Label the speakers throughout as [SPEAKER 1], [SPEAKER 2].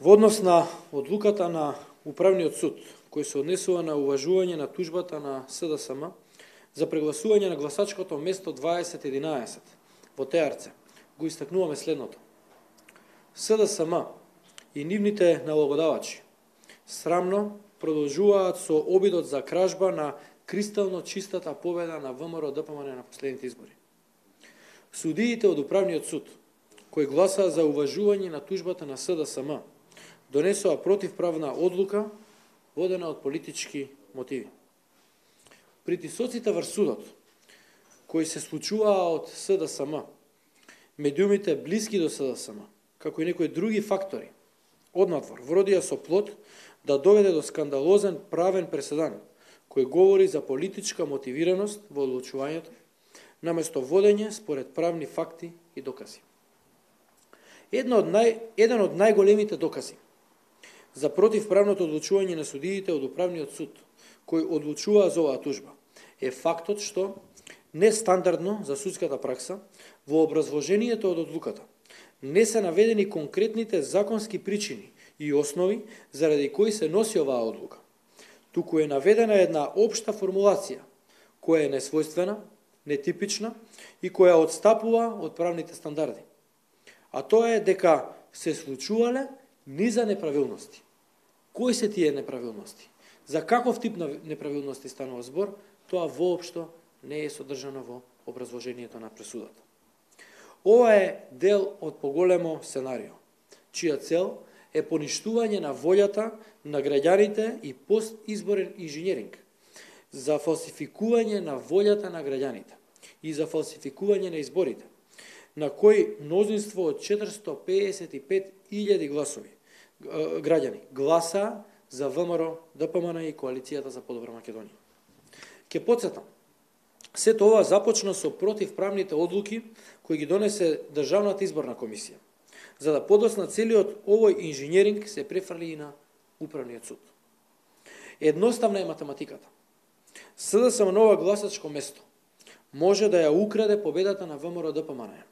[SPEAKER 1] Во однос на одлуката на Управниот суд, кој се однесува на уважување на тужбата на СДСМ за прегласување на гласачкото место 2011 во ТРЦ, го истакнуваме следното. СДСМ и нивните налогодавачи срамно продолжуваат со обидот за кражба на кристално чистата победа на ВМРО-ДПМН на последните избори. Судиите од Управниот суд, кои гласаа за уважување на тужбата на СДСМ, донесоа противправна одлука водена од политички мотиви. Притисоците врз судот, кои се случуваа од СДСМ, медиумите блиски до СДСМ, како и некои други фактори, однадвор, вродија со плод да доведе до скандалозен правен преседан, кој говори за политичка мотивираност во одлучувањето, наместо водење според правни факти и докази. Еден од најголемите докази за противправното одлучување на судиите од Управниот суд, кој одлучува за оваа тужба, е фактот што нестандардно за судската пракса во образложението од одлуката не се наведени конкретните законски причини и основи заради кои се носи оваа одлука, туку е наведена една општа формулација која е несвојствена, нетипична и која отстапува од правните стандарди. А тоа е дека се случувале низа неправилности. Кои се тие неправилности? За каков тип неправилности станува збор, тоа воопшто не е содржано во образложението на пресудата. Ова е дел од поголемо сценарио, чија цел е поништување на волјата на граѓаните и постизборен инженеринг за фалсификување на волјата на граѓаните и за фалсификување на изборите, на кои мнозинство од 455.000 граѓани гласаа за ВМРО-ДПМН и Коалицијата за подобра Македонија. Ке потсетам, сето ова започна со противправните одлуки кои ги донесе Државната изборна комисија, за да подосна целиот овој инженеринг се префрли и на Управниот суд. Едноставна е математиката. СДСМ на ова гласачко место може да ја украде победата на ВМРО-ДПМН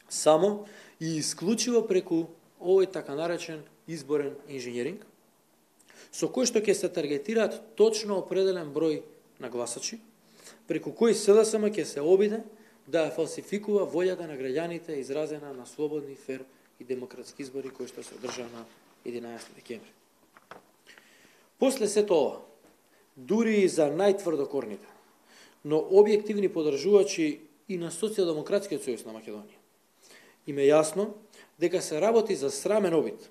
[SPEAKER 1] само и исклучиво преку овој така наречен изборен инженеринг, со кој што ќе се таргетираат точно определен број на гласачи, преку кој СДСМ ќе се обиде да ја фалсификува волјата на граѓаните изразена на слободни, фер и демократски избори кои што се одржаа на 11 декември. После сето ова, дури и за најтврдокорните, но објективни подржувачи и на Социјалдемократскиот сојуз на Македонија, им е јасно дека се работи за срамен обид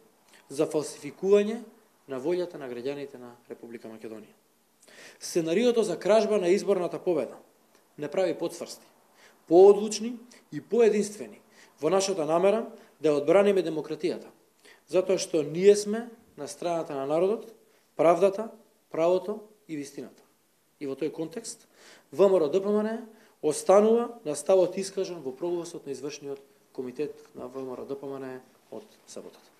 [SPEAKER 1] за фалсификување на волјата на граѓаните на Република Македонија. Сценариото за кражба на изборната победа не прави потврсти, поодлучни и поединствени во нашата намера да одбраниме демократијата, затоа што ние сме на страната на народот, правдата, правото и вистината. И во тој контекст, ВМРО-ДПМН останува на ставот искажан во прогласот на извршниот комитет на ВМРО-ДПМН од саботата.